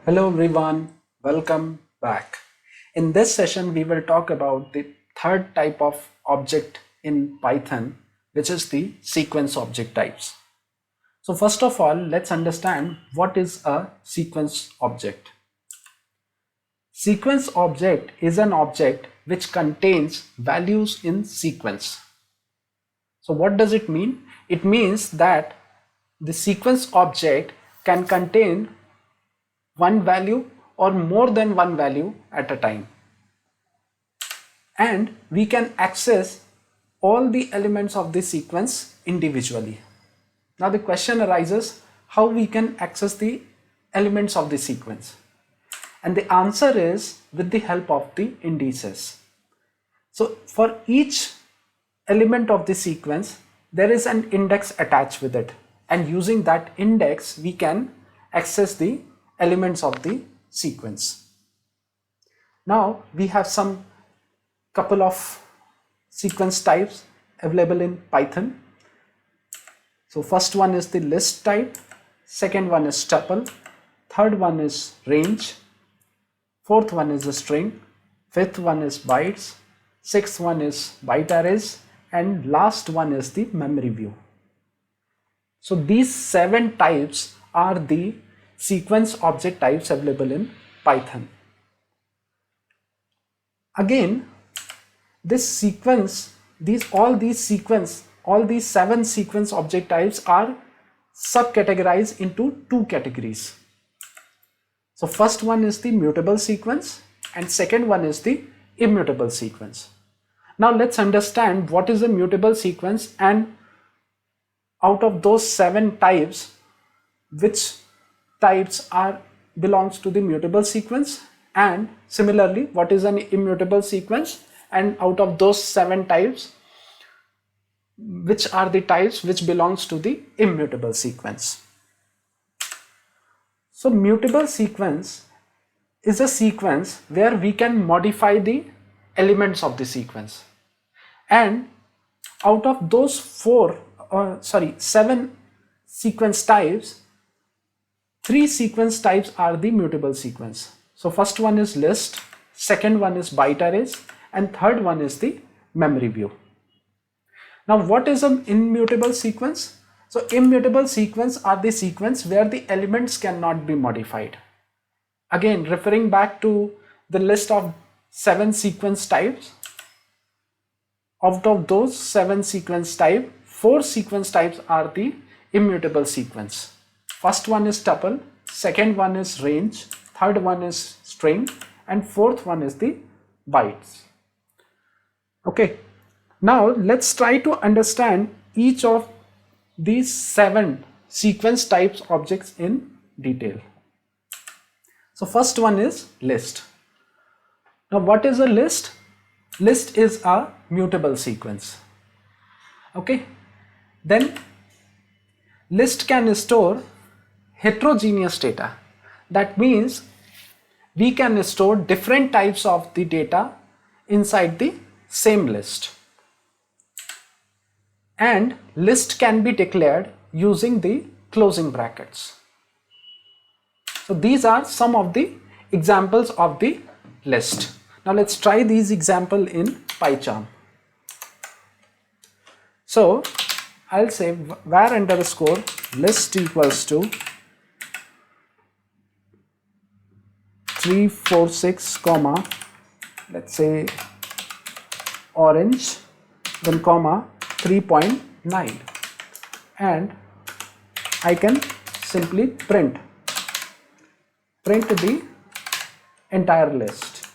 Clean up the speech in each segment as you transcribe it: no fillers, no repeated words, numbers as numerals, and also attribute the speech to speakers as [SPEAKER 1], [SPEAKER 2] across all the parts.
[SPEAKER 1] Hello everyone, welcome back. In this session, we will talk about the third type of object in Python, which is the sequence object types. So first of all, let's understand what is a sequence object. Sequence object is an object which contains values in sequence. So what does it mean? It means that the sequence object can contain one value or more than one value at a time, and we can access all the elements of the sequence individually. Now the question arises, how we can access the elements of the sequence, and the answer is with the help of the indices. So for each element of the sequence there is an index attached with it, and using that index we can access the elements of the sequence. Now we have some couple of sequence types available in Python. So first one is the list type, second one is tuple, third one is range, fourth one is a string, fifth one is bytes, sixth one is byte arrays, and last one is the memory view. So these 7 types are the sequence object types available in Python. Again, this sequence, all these 7 sequence object types are subcategorized into 2 categories. So first one is the mutable sequence and second one is the immutable sequence. Now let's understand what is a mutable sequence, and out of those 7 types, which types belongs to the mutable sequence, and similarly what is an immutable sequence, and out of those 7 types, which are the types which belongs to the immutable sequence. So mutable sequence is a sequence where we can modify the elements of the sequence, and out of those 7 sequence types, 3 sequence types are the mutable sequence. So first one is list, second one is byte arrays, and third one is the memory view. Now what is an immutable sequence? So immutable sequence are the sequence where the elements cannot be modified. Again, referring back to the list of 7 sequence types, out of those 7 sequence types, 4 sequence types are the immutable sequence. First one is tuple, second one is range, third one is string, and fourth one is the bytes. Okay, now let's try to understand each of these 7 sequence types objects in detail. So first one is list. Now what is a list? List is a mutable sequence. Okay, then list can store heterogeneous data. That means we can store different types of the data inside the same list, and list can be declared using the closing brackets. So these are some of the examples of the list. Now let's try these example in PyCharm. So I'll say var underscore list equals to 346 comma, let's say orange, then comma 3.9, and I can simply print the entire list.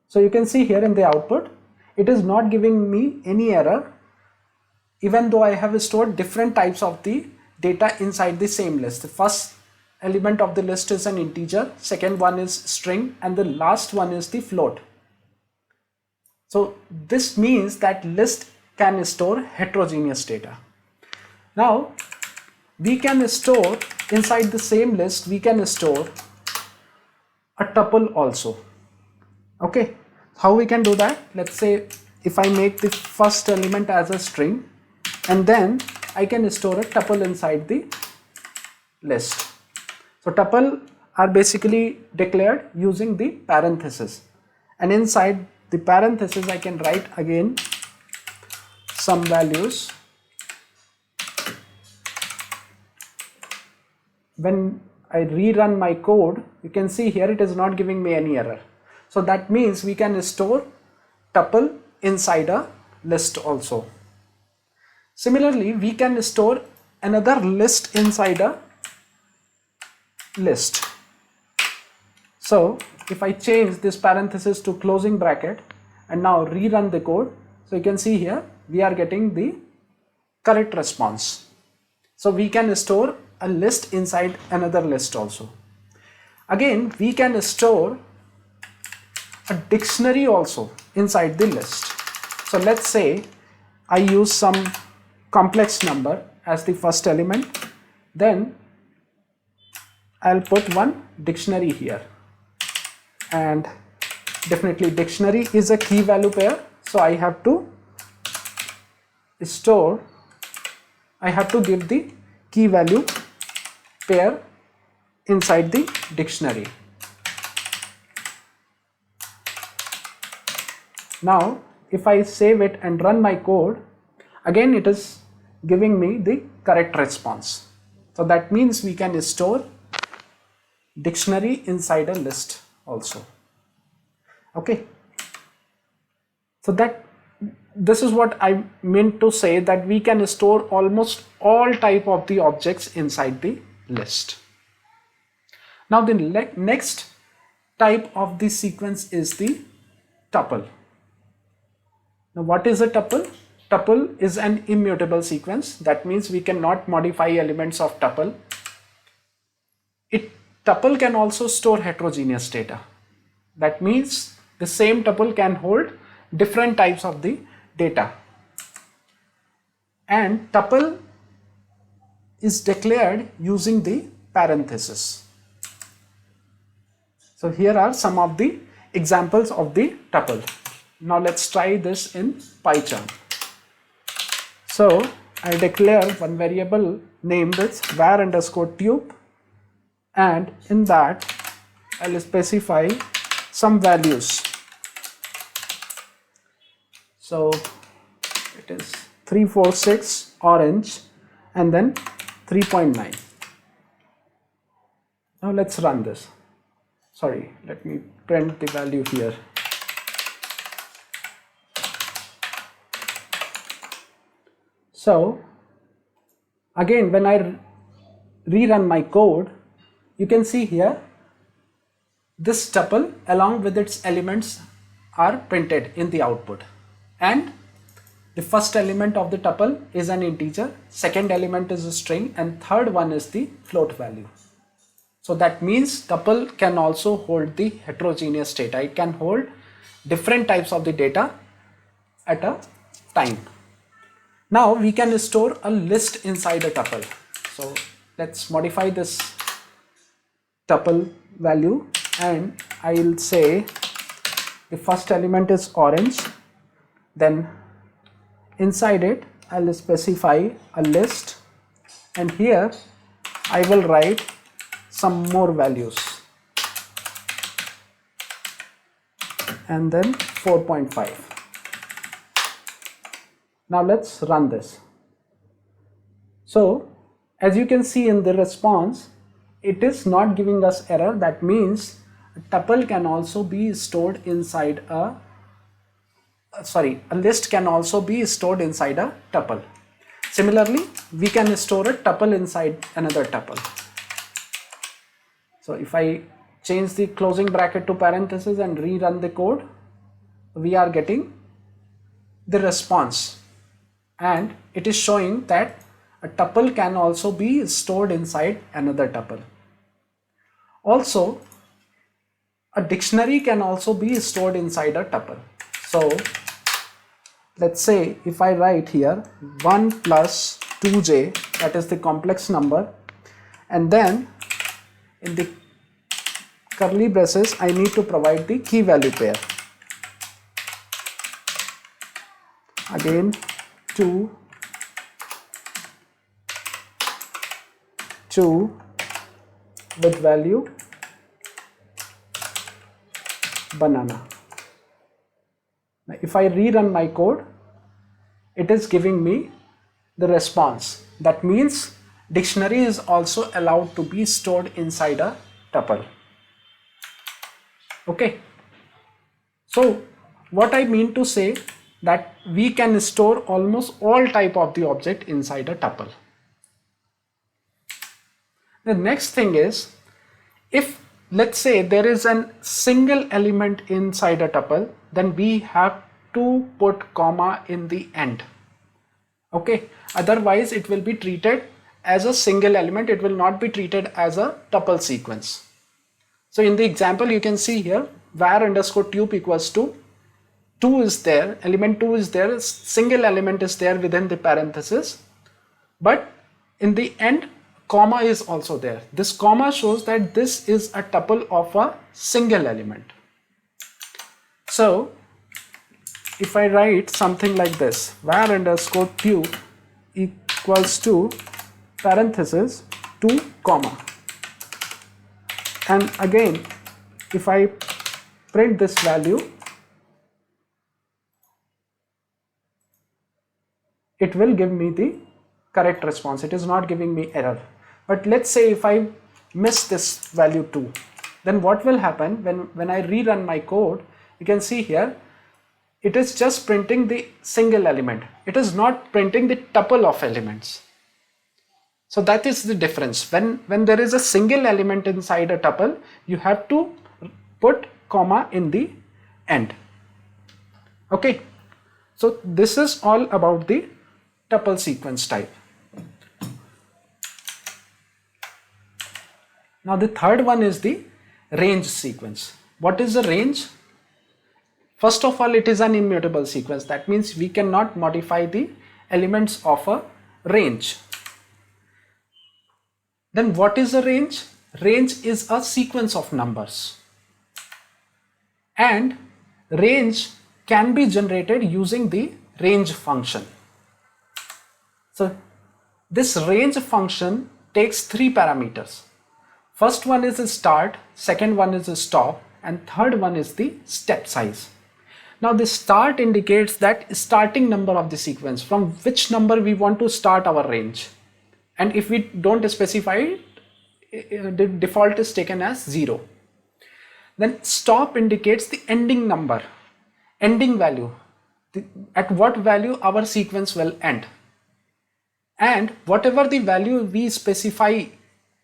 [SPEAKER 1] So you can see here in the output, it is not giving me any error, even though I have stored different types of the data inside the same list. The first element of the list is an integer, second one is string, and the last one is the float. So this means that list can store heterogeneous data. Now we can store inside the same list, we can store a tuple also. Okay, how we can do that? Let's say if I make the first element as a string, and then I can store a tuple inside the list. So tuple are basically declared using the parenthesis, and inside the parenthesis I can write again some values. When I rerun my code, you can see here it is not giving me any error. So that means we can store tuple inside a list also. Similarly, we can store another list inside a list. So if I change this parenthesis to closing bracket and now rerun the code, so you can see here we are getting the correct response. So we can store a list inside another list also. Again, we can store a dictionary also inside the list. So let's say I use some complex number as the first element, then I'll put one dictionary here, and definitely dictionary is a key value pair, so I have to give the key value pair inside the dictionary. Now if I save it and run my code, again it is giving me the correct response. So that means we can store dictionary inside a list also. Okay, so this is what I meant to say, that we can store almost all type of the objects inside the list. Now the next type of the sequence is the tuple. Now what is a tuple? Tuple is an immutable sequence. That means we cannot modify elements of tuple. Tuple can also store heterogeneous data. That means the same tuple can hold different types of the data. And tuple is declared using the parenthesis. So here are some of the examples of the tuple. Now let's try this in PyCharm. So I declare one variable named as var_tup, and in that I'll specify some values. So it is 346 orange and then 3.9. Now let's run this. Sorry, let me print the value here. So again, when I rerun my code, you can see here this tuple along with its elements are printed in the output, and the first element of the tuple is an integer, second element is a string, and third one is the float value. So that means tuple can also hold the heterogeneous data. It can hold different types of the data at a time. Now we can store a list inside a tuple. So let's modify this tuple value, and I will say the first element is orange, then inside it I will specify a list, and here I will write some more values, and then 4.5. Now let's run this. So as you can see in the response, it is not giving us error. That means a tuple can also be stored inside a list can also be stored inside a tuple. Similarly, we can store a tuple inside another tuple. So if I change the closing bracket to parenthesis and rerun the code, we are getting the response, and it is showing that a tuple can also be stored inside another tuple. Also, a dictionary can also be stored inside a tuple. So let's say if I write here 1 plus 2j, that is the complex number, and then in the curly braces I need to provide the key value pair. Again 2, 2, with value banana. Now, if I rerun my code, it is giving me the response. That means dictionary is also allowed to be stored inside a tuple. Okay. So what I mean to say that we can store almost all type of the object inside a tuple. The next thing is, if let's say there is a single element inside a tuple, then we have to put comma in the end. Okay, otherwise it will be treated as a single element, it will not be treated as a tuple sequence. So in the example you can see here var underscore tup equals to 2 is there, element 2 is there, single element is there within the parenthesis, but in the end comma is also there. This comma shows that this is a tuple of a single element. So if I write something like this, var underscore tup equals to parenthesis 2 comma, and again if I print this value, it will give me the correct response. It is not giving me error. But let's say if I miss this value 2, then what will happen when I rerun my code? You can see here it is just printing the single element. It is not printing the tuple of elements. So that is the difference. When there is a single element inside a tuple, you have to put comma in the end. Okay. So this is all about the tuple sequence type. Now the third one is the range sequence. What is the range? First of all, it is an immutable sequence. That means we cannot modify the elements of a range. Then what is a range? Range is a sequence of numbers. And range can be generated using the range function. So this range function takes 3 parameters. First one is a start, second one is a stop, and third one is the step size. Now the start indicates that starting number of the sequence, from which number we want to start our range. And if we don't specify it, the default is taken as 0. Then stop indicates the ending number, ending value, at what value our sequence will end. And whatever the value we specify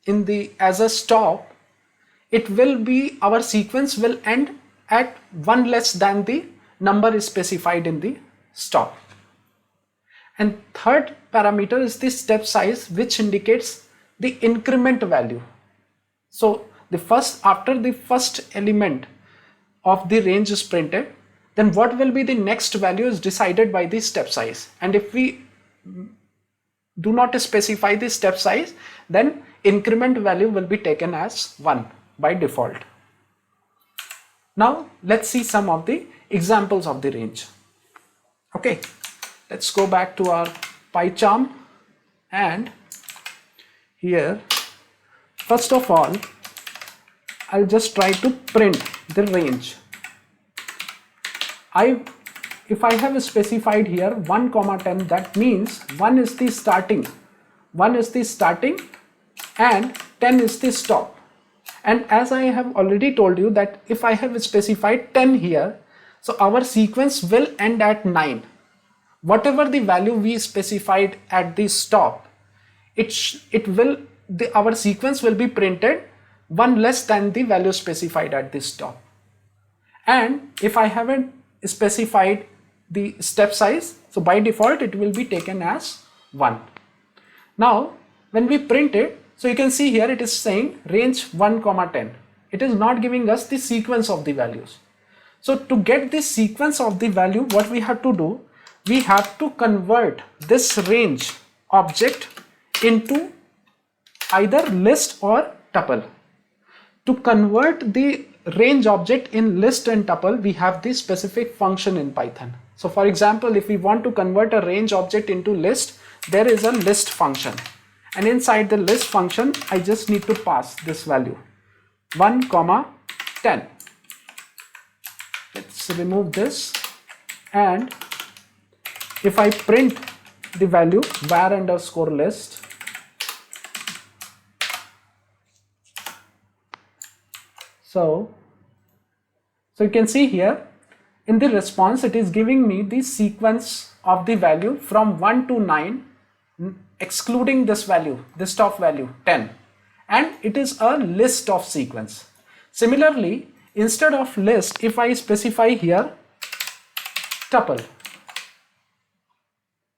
[SPEAKER 1] in the as a stop, it will be, our sequence will end at 1 less than the number is specified in the stop. And third parameter is the step size, which indicates the increment value. So after the first element of the range is printed, then what will be the next value is decided by the step size. And if we do not specify the step size, then increment value will be taken as 1 by default. Now let's see some of the examples of the range. Okay, let's go back to our PyCharm, and here first of all I'll just try to print the range. If I have specified here 1 comma 10, that means 1 is the starting, and 10 is the stop. And as I have already told you that if I have specified 10 here, so our sequence will end at 9. Whatever the value we specified at the stop, our sequence will be printed 1 less than the value specified at the stop. And if I haven't specified the step size, so by default it will be taken as 1. Now when we print it, so you can see here it is saying range 1 comma 10. It is not giving us the sequence of the values. So to get this sequence of the value, what we have to do, we have to convert this range object into either list or tuple. To convert the range object in list and tuple, we have this specific function in Python. So for example, if we want to convert a range object into list, there is a list function. and inside the list function I just need to pass this value 1, 10. Let's remove this, and if I print the value var underscore list, so you can see here in the response it is giving me the sequence of the value from 1 to 9 excluding this value, this top value 10, and it is a list of sequence. Similarly, instead of list, if I specify here tuple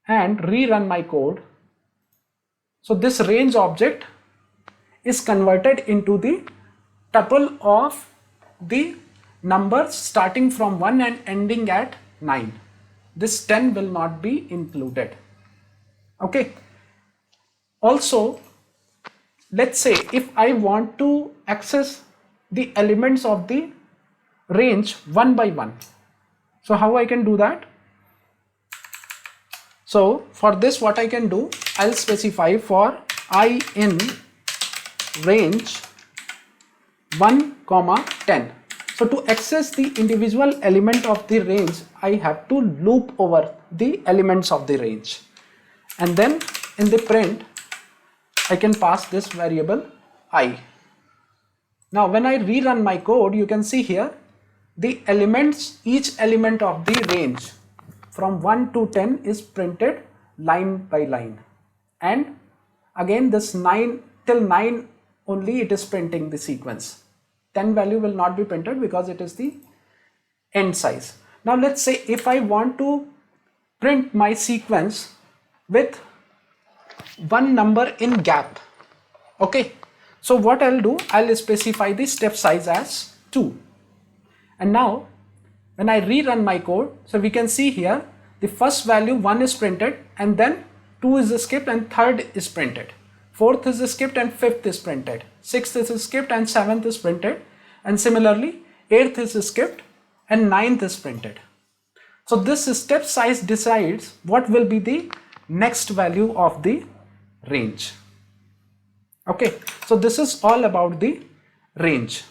[SPEAKER 1] and rerun my code, so this range object is converted into the tuple of the numbers starting from 1 and ending at 9. This 10 will not be included. Okay. Also, let's say if I want to access the elements of the range one by one, so how I can do that? So for this, what I can do, I'll specify for I in range 1, 10. So to access the individual element of the range, I have to loop over the elements of the range, and then in the print I can pass this variable I. Now when I rerun my code, you can see here the elements, each element of the range from 1 to 10 is printed line by line, and again this 9 till 9 only it is printing the sequence. 10 value will not be printed because it is the end size. Now let's say if I want to print my sequence with one number in gap. Okay, so what I'll do, I'll specify the step size as 2, and now when I rerun my code, so we can see here the first value 1 is printed, and then 2 is skipped and 3rd is printed, 4th is skipped and 5th is printed, 6th is skipped and 7th is printed, and similarly 8th is skipped and 9th is printed. So this step size decides what will be the next value of the range. Okay, so this is all about the range.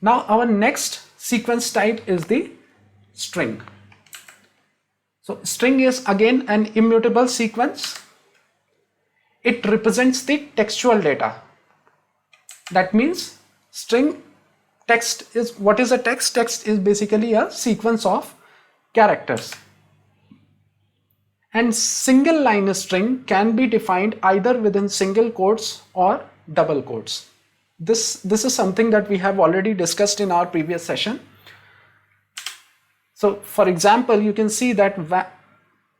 [SPEAKER 1] Now our next sequence type is the string. So string is again an immutable sequence. It represents the textual data. That means string text is, what is a text? Text is basically a sequence of characters. And single line string can be defined either within single quotes or double quotes. This is something that we have already discussed in our previous session. So for example, you can see that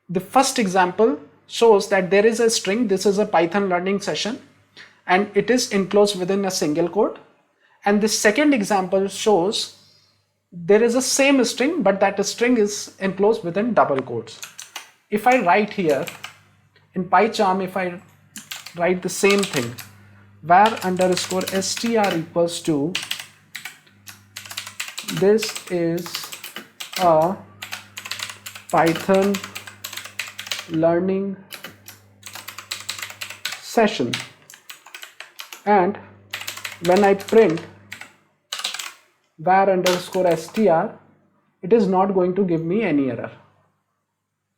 [SPEAKER 1] the first example shows that there is a string. This is a Python learning session and it is enclosed within a single quote. And the second example shows there is a same string, but that string is enclosed within double quotes. If I write here in PyCharm, if I write the same thing, var underscore str equals to, this is a Python learning session, and when I print var underscore str, it is not going to give me any error.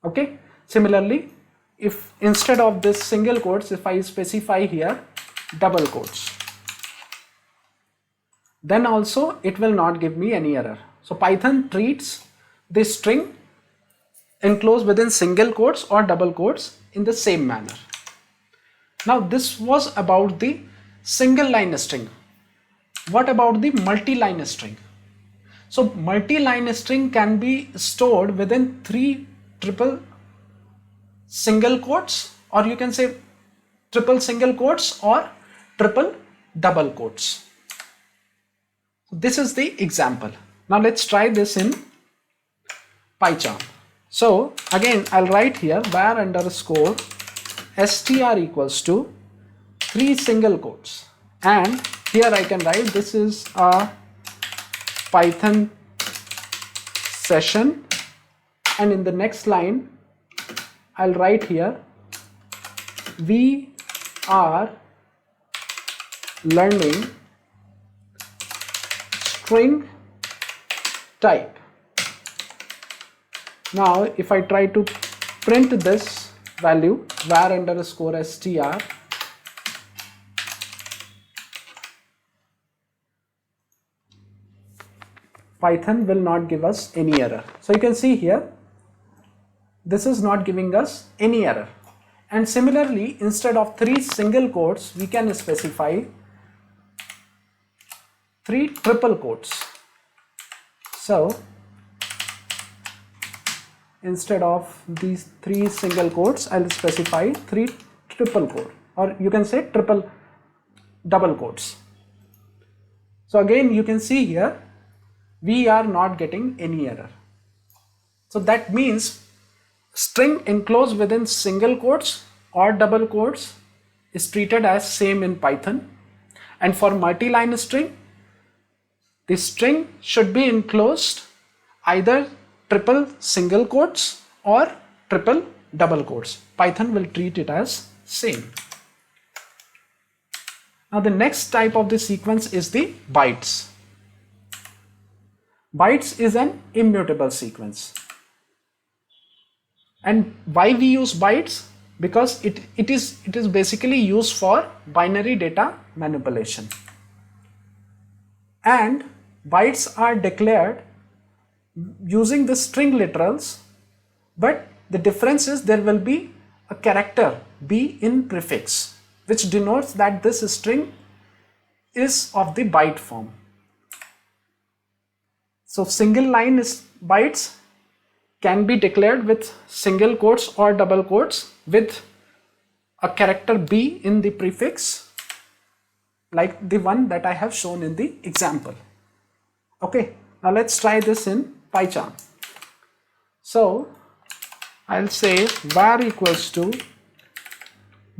[SPEAKER 1] Okay, similarly, if instead of this single quotes, if I specify here double quotes, then also it will not give me any error. So Python treats this string enclosed within single quotes or double quotes in the same manner. Now this was about the single line string. What about the multi-line string? So multi-line string can be stored within 3 triple single quotes, or you can say triple single quotes or triple double quotes. This is the example. Now let's try this in PyCharm. So again, I'll write here var underscore str equals to 3 single quotes, and here I can write this is a Python session, and in the next line I'll write here we are learning string type. Now if I try to print this value var underscore str, Python will not give us any error. So you can see here, this is not giving us any error. And similarly, instead of 3 single quotes, we can specify 3 triple quotes. So instead of these 3 single quotes, I'll specify 3 triple quote, or you can say triple double quotes. So again, you can see here, we are not getting any error. So that means string enclosed within single quotes or double quotes is treated as same in Python. And for multi-line string, the string should be enclosed either triple single quotes or triple double quotes. Python will treat it as same. Now the next type of the sequence is the bytes. Bytes is an immutable sequence. And why we use bytes? Because it is basically used for binary data manipulation. And bytes are declared using the string literals, but the difference is there will be a character b in prefix, which denotes that this string is of the byte form. So single line bytes can be declared with single quotes or double quotes with a character b in the prefix, like the one that I have shown in the example. Okay, now let's try this in PyCharm. So I'll say var equals to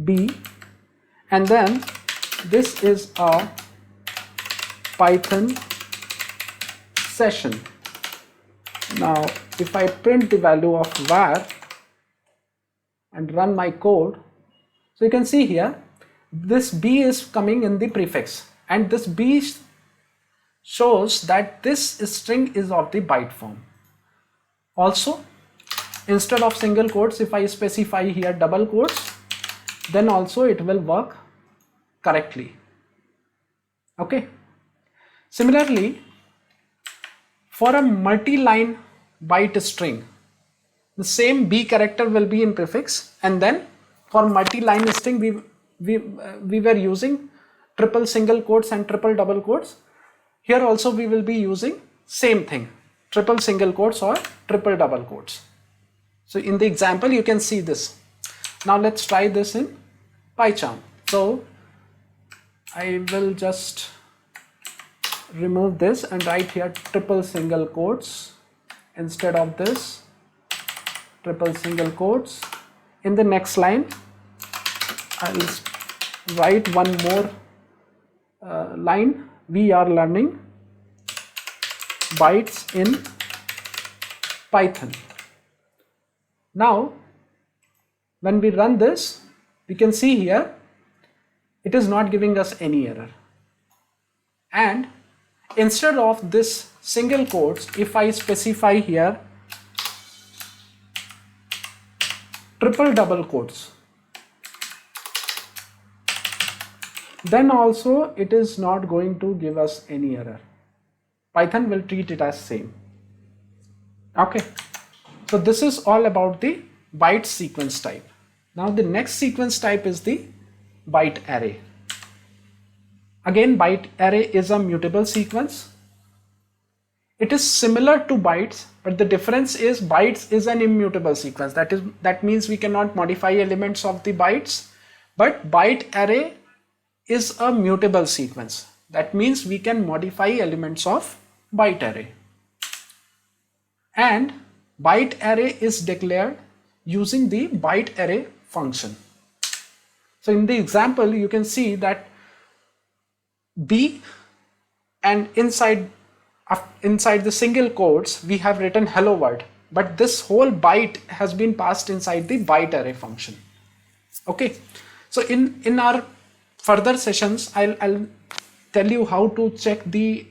[SPEAKER 1] b, and then this is a Python session. Now if I print the value of var and run my code, so you can see here this b is coming in the prefix, and this b shows that this string is of the byte form. Also, instead of single quotes, if I specify here double quotes, then also it will work correctly. Okay. Similarly, for a multi-line byte string, the same b character will be in prefix, and then for multi-line string we were using triple single quotes and triple double quotes. Here also we will be using same thing, triple single quotes or triple double quotes. So in the example you can see this. Now let's try this in PyCharm. So I will just remove this and write here triple single quotes instead of this triple single quotes. In the next line I'll write one more line. We are learning bytes in Python. Now when we run this, we can see here it is not giving us any error, and instead of this single quotes, if I specify here triple double quotes, then also it is not going to give us any error. Python will treat it as same. Okay, so this is all about the byte sequence type. Now the next sequence type is the ByteArray. Again, ByteArray is a mutable sequence. It is similar to bytes, but the difference is bytes is an immutable sequence. That means we cannot modify elements of the bytes, but ByteArray is a mutable sequence. That means we can modify elements of ByteArray. And ByteArray is declared using the ByteArray function. So in the example you can see that b, and inside the single quotes we have written hello world, but this whole byte has been passed inside the ByteArray function. Okay, So in our further sessions, I'll tell you how to check the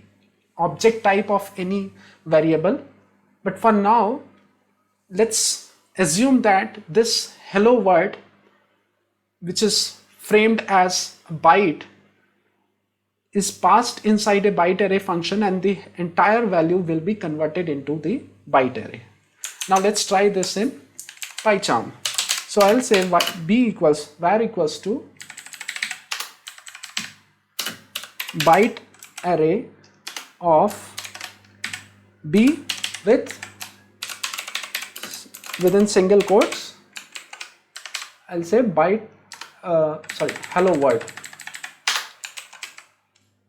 [SPEAKER 1] object type of any variable. But for now, let's assume that this hello world, which is framed as a byte, is passed inside a byte array function, and the entire value will be converted into the byte array. Now let's try this in PyCharm. So I'll say var equals to byte array of b within single quotes. I'll say hello world,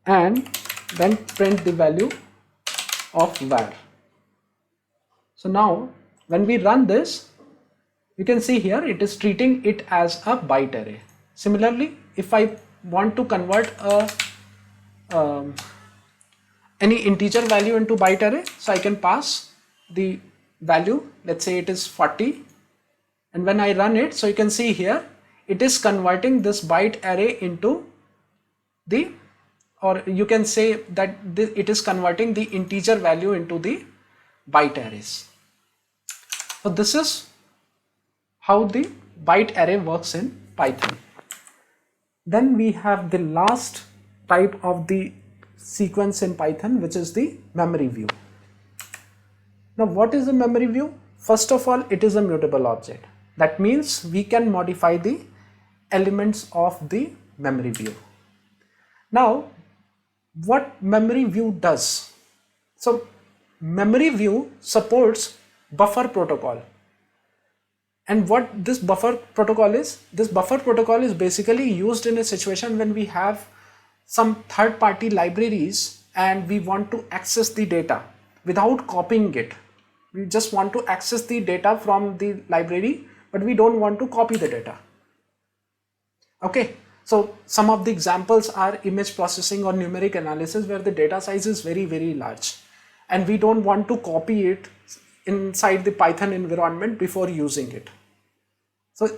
[SPEAKER 1] and then print the value of var. So now when we run this, you can see here it is treating it as a byte array. Similarly, if I want to convert any integer value into byte array, so I can pass the value, let's say it is 40, and when I run it, so you can see here it is converting this byte array into the, or you can say that it is converting the integer value into the byte arrays. So this is how the byte array works in Python. Then we have the last type of the sequence in Python, which is the memory view. Now what is a memory view? First of all, it is a mutable object. That means we can modify the elements of the memory view. Now what memory view does? So memory view supports buffer protocol. And what this buffer protocol is? This buffer protocol is basically used in a situation when we have some third-party libraries and we want to access the data without copying it. We just want to access the data from the library, but we don't want to copy the data. Okay, so some of the examples are image processing or numeric analysis, where the data size is very, very large and we don't want to copy it inside the Python environment before using it. So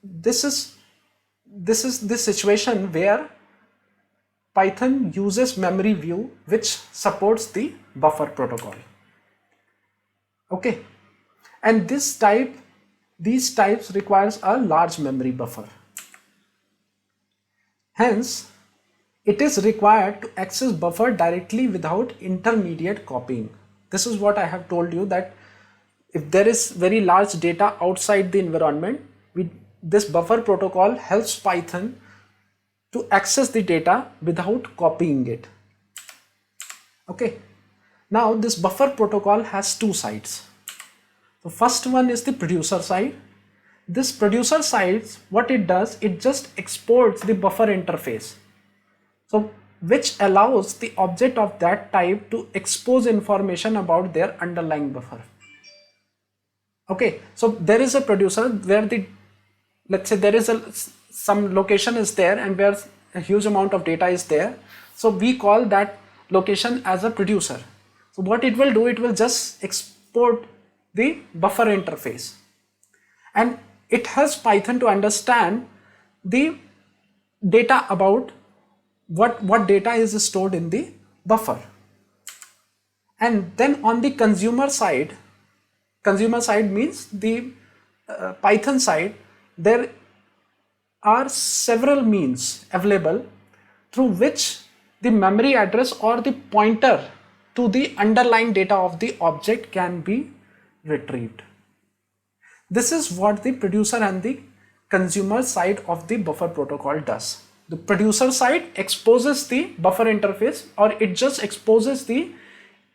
[SPEAKER 1] this is the situation where Python uses memory view, which supports the buffer protocol. Okay, and these types requires a large memory buffer. Hence, it is required to access buffer directly without intermediate copying. This is what I have told you, that if there is very large data outside the environment, this buffer protocol helps Python to access the data without copying it. Okay, now this buffer protocol has two sides. The first one is the producer side. This producer side, what it does, it just exports the buffer interface, so which allows the object of that type to expose information about their underlying buffer. Okay, so there is a producer where let's say there is some location is there and where a huge amount of data is there. So we call that location as a producer. So what it will do, it will just export the buffer interface, and it helps Python to understand the data about what data is stored in the buffer. And then on the consumer side means the Python side, there are several means available through which the memory address or the pointer to the underlying data of the object can be retrieved. This is what the producer and the consumer side of the buffer protocol does. The producer side exposes the buffer interface, or it just exposes the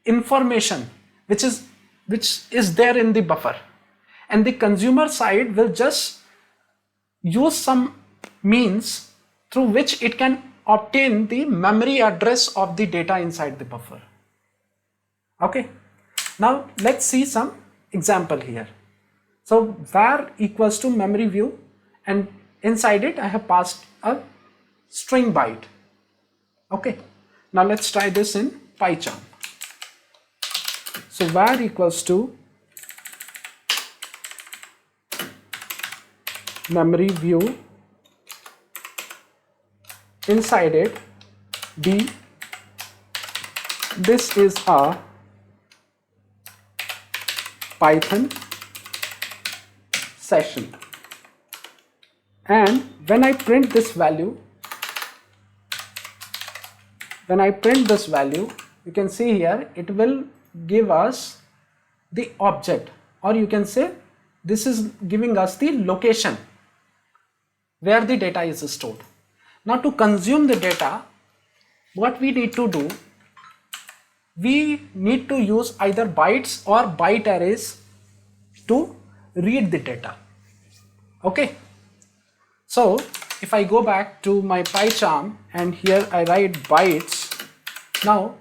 [SPEAKER 1] information which is there in the buffer, and the consumer side will just use some means through which it can obtain the memory address of the data inside the buffer. Okay, now let's see some example here. So var equals to memory view, and inside it I have passed a string byte. Okay, now let's try this in PyCharm. So var equals to memory view inside it this is a Python session, and when I print this value, you can see here it will give us the object, or you can say this is giving us the location where the data is stored. Now to consume the data, what we need to do, we need to use either bytes or byte arrays to read the data. Okay, so if I go back to my PyCharm and here I write bytes, now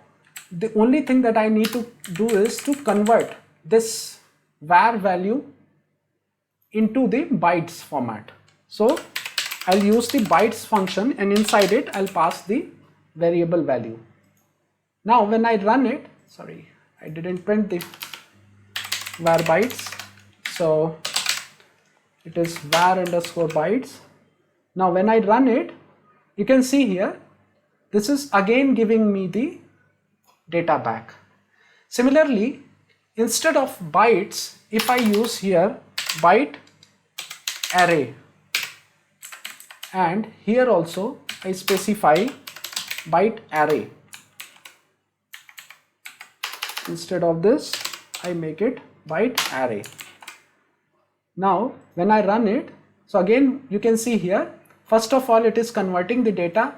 [SPEAKER 1] the only thing that I need to do is to convert this var value into the bytes format. So I'll use the bytes function, and inside it I'll pass the variable value. Now when I run it, sorry, I didn't print the var bytes, so it is var underscore bytes. Now when I run it, you can see here this is again giving me the data back. Similarly, instead of bytes, if I use here ByteArray, and here also I specify ByteArray. Instead of this, I make it ByteArray. Now when I run it, so again you can see here, first of all it is converting the data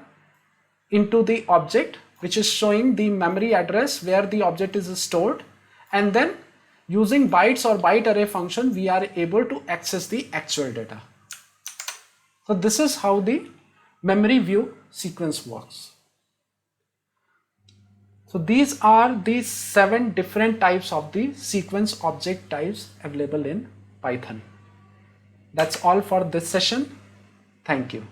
[SPEAKER 1] into the object, which is showing the memory address where the object is stored, and then using bytes or byte array function we are able to access the actual data. So this is how the MomeryView sequence works. So these are the 7 different types of the sequence object types available in Python. That's all for this session. Thank you.